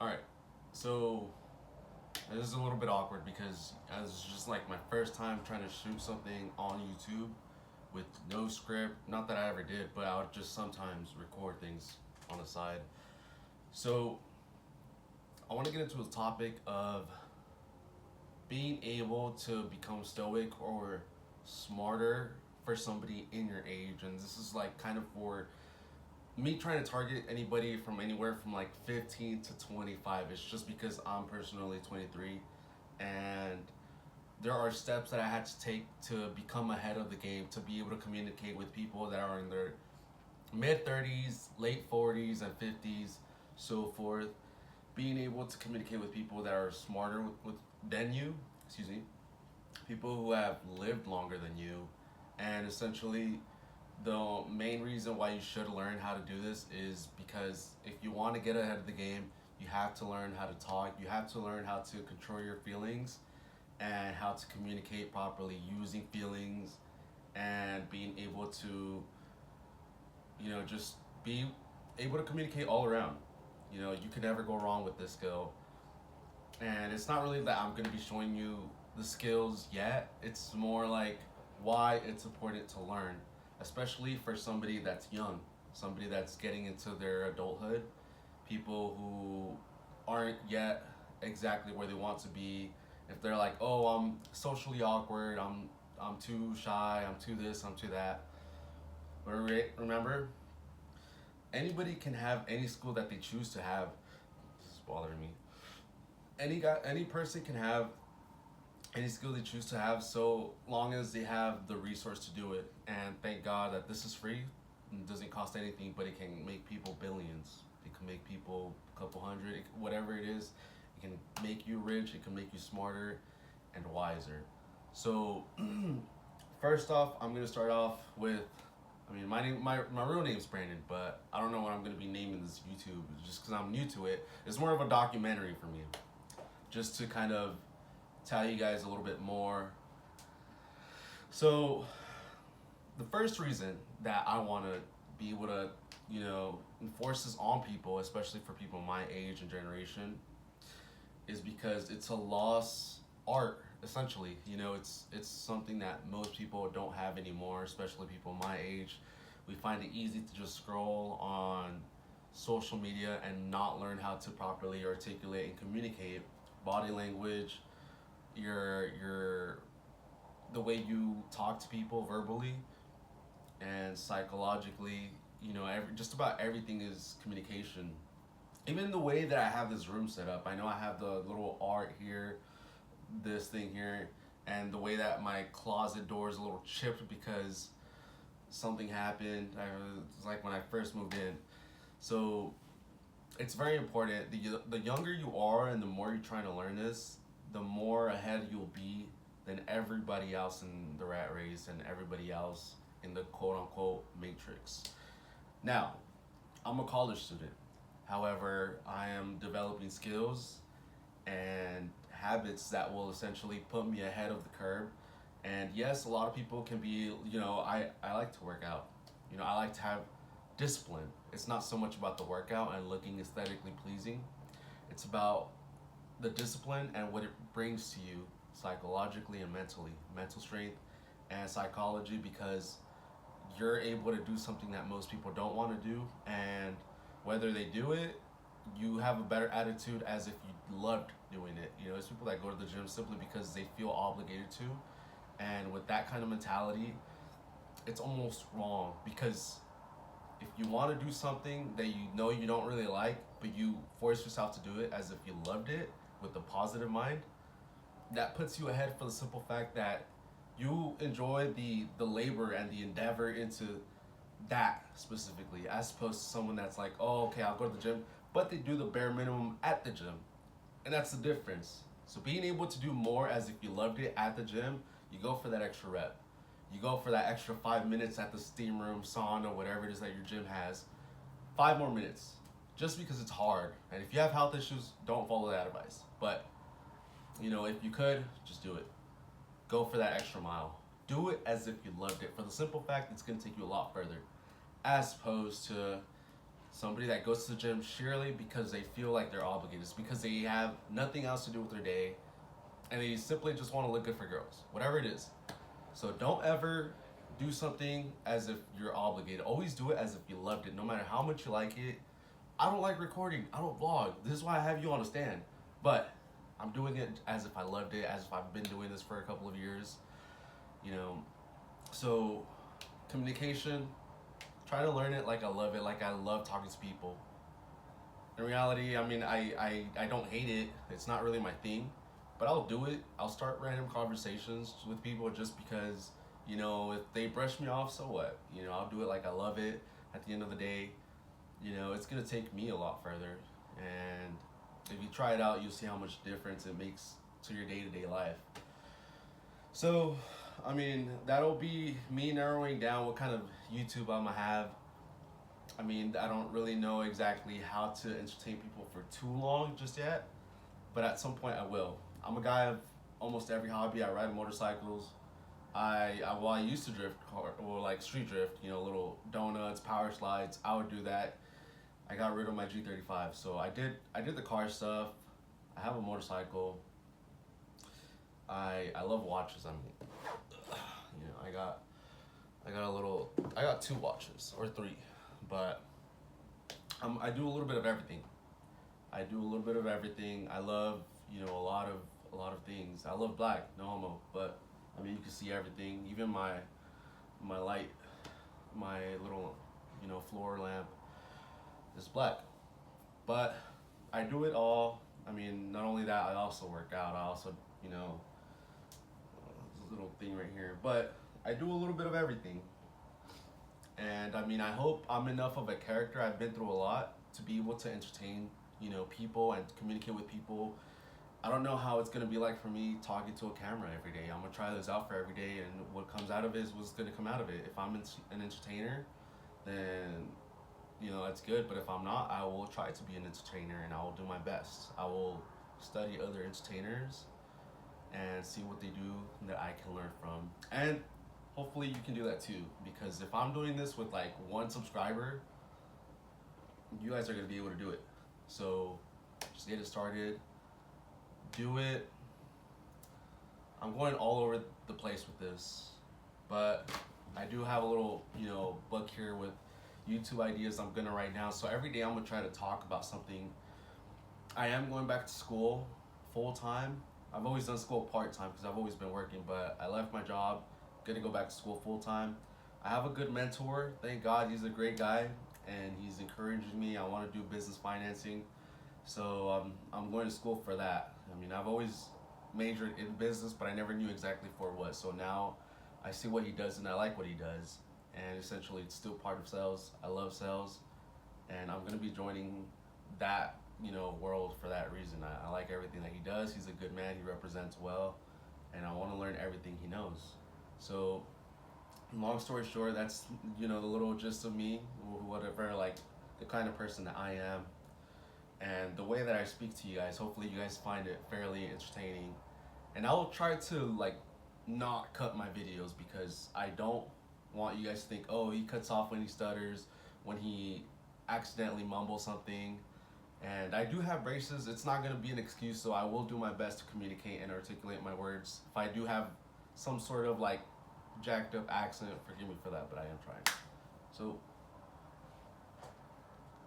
All right, so this is a little bit awkward because it's just like my first time trying to shoot something on YouTube with no script. Not that I ever did, but I would just sometimes record things on the side. So I want to get into a topic of being able to become stoic or smarter for somebody in your age. And this is like kind of for me trying to target anybody from anywhere from like 15 to 25. It's just because I'm personally 23 and there are steps that I had to take to become ahead of the game, to be able to communicate with people that are in their mid 30s, late 40s, and 50s, so forth. Being able to communicate with people that are smarter than you, excuse me, people who have lived longer than you, and essentially the main reason why you should learn how to do this is because if you want to get ahead of the game, you have to learn how to talk, you have to learn how to control your feelings and how to communicate properly using feelings and being able to, just be able to communicate all around. You can never go wrong with this skill. And it's not really that I'm going to be showing you the skills yet. It's more like why it's important to learn, especially for somebody that's young, somebody that's getting into their adulthood, people who aren't yet exactly where they want to be. If they're like, "Oh, I'm socially awkward. I'm too shy. I'm too this. I'm too that." But remember, anybody can have any skill that they choose to have. This is bothering me. Any person can have any skill they choose to have, so long as they have the resource to do it. And thank God that this is free. It doesn't cost anything, but it can make people billions. It can make people a couple hundred, whatever it is. It can make you rich. It can make you smarter and wiser. So, first off, I'm gonna start off with. I mean, my real name's Brandon, but I don't know what I'm gonna be naming this YouTube just because I'm new to it. It's more of a documentary for me, just to kind of tell you guys a little bit more. So, the first reason that I want to be able to, enforce this on people, especially for people my age and generation, is because it's a lost art. Essentially, it's something that most people don't have anymore, especially people my age. We find it easy to just scroll on social media and not learn how to properly articulate and communicate body language, your the way you talk to people verbally and psychologically. Just about everything is communication. Even the way that I have this room set up, I know I have the little art here, this thing here, and the way that my closet door is a little chipped because something happened. It's like when I first moved in. So it's very important. The younger you are and the more you're trying to learn this, the more ahead you'll be than everybody else in the rat race and everybody else in the quote unquote matrix. Now, I'm a college student. However, I am developing skills and habits that will essentially put me ahead of the curve. And yes, a lot of people can be, I like to work out. I like to have discipline. It's not so much about the workout and looking aesthetically pleasing. It's about the discipline and what it brings to you psychologically and mentally, mental strength and psychology, because you're able to do something that most people don't want to do, and whether they do it, you have a better attitude as if you loved doing it. There's people that go to the gym simply because they feel obligated to, and with that kind of mentality, it's almost wrong, because if you want to do something that you don't really like, but you force yourself to do it as if you loved it with a positive mind, that puts you ahead for the simple fact that you enjoy the labor and the endeavor into that specifically, as opposed to someone that's like, oh, okay, I'll go to the gym, but they do the bare minimum at the gym. And that's the difference. So being able to do more as if you loved it at the gym, you go for that extra rep. You go for that extra 5 minutes at the steam room, sauna, whatever it is that your gym has. 5 more minutes. Just because it's hard. And if you have health issues, don't follow that advice. But, if you could, just do it. Go for that extra mile. Do it as if you loved it, for the simple fact it's going to take you a lot further. As opposed to Somebody that goes to the gym sheerly because they feel like they're obligated. It's because they have nothing else to do with their day and they simply just want to look good for girls, whatever it is. So don't ever do something as if you're obligated. Always do it as if you loved it, no matter how much you like it. I don't like recording. I don't vlog. This is why I have you on a stand. But I'm doing it as if I loved it, as if I've been doing this for a couple of years. You know, so communication, try to learn it like I love it, like I love talking to people. In reality, I mean, I don't hate it. It's not really my thing, but I'll do it. I'll start random conversations with people just because, you know, if they brush me off, so what? You know, I'll do it like I love it. At the end of the day, you know, it's gonna take me a lot further. And if you try it out, you'll see how much difference it makes to your day-to-day life. So, I mean, that'll be me narrowing down what kind of YouTube I'm gonna have. I mean, I don't really know exactly how to entertain people for too long just yet, but at some point I will. I'm a guy of almost every hobby. I ride motorcycles. I used to drift or like street drift, you know, little donuts, power slides. I would do that. I got rid of my G35, so I did the car stuff. I have a motorcycle. I love watches. I mean, you know, I got 2 watches or 3, but I do a little bit of everything. I do a little bit of everything. I love, you know, a lot of things. I love black, no homo, but I mean, you can see everything. Even my light, my little, you know, floor lamp is black. But I do it all. I mean, not only that, I also work out. I also, you know, this little thing right here. But I do a little bit of everything. And I mean, I hope I'm enough of a character. I've been through a lot to be able to entertain, you know, people and communicate with people. I don't know how it's gonna be like for me talking to a camera every day. I'm gonna try this out for every day, and what comes out of it is what's gonna come out of it. If I'm an entertainer, then, you know, that's good. But if I'm not, I will try to be an entertainer, and I will do my best. I will study other entertainers and see what they do that I can learn from. And hopefully you can do that too, because if I'm doing this with like 1 subscriber, you guys are gonna be able to do it. So just get it started. Do it. I'm going all over the place with this, but I do have a little, you know, book here with YouTube ideas I'm gonna write down. So every day I'm gonna try to talk about something. I am going back to school full time. I've always done school part time because I've always been working, but I left my job, gonna go back to school full time. I have a good mentor. Thank God, he's a great guy, and he's encouraging me. I want to do business financing, so I'm going to school for that. I mean, I've always majored in business, but I never knew exactly for what. So now I see what he does, and I like what he does. And essentially, it's still part of sales. I love sales, and I'm gonna be joining that, you know, world for that reason. I like everything that he does. He's a good man. He represents well, and I want to learn everything he knows. So, long story short, that's, you know, the little gist of me, whatever, like the kind of person that I am. And the way that I speak to you guys, hopefully you guys find it fairly entertaining. And I will try to like not cut my videos because I don't want you guys to think, oh, he cuts off when he stutters, when he accidentally mumbles something. And I do have braces. It's not going to be an excuse, so I will do my best to communicate and articulate my words. If I do have some sort of like jacked up accent, forgive me for that, but I am trying. So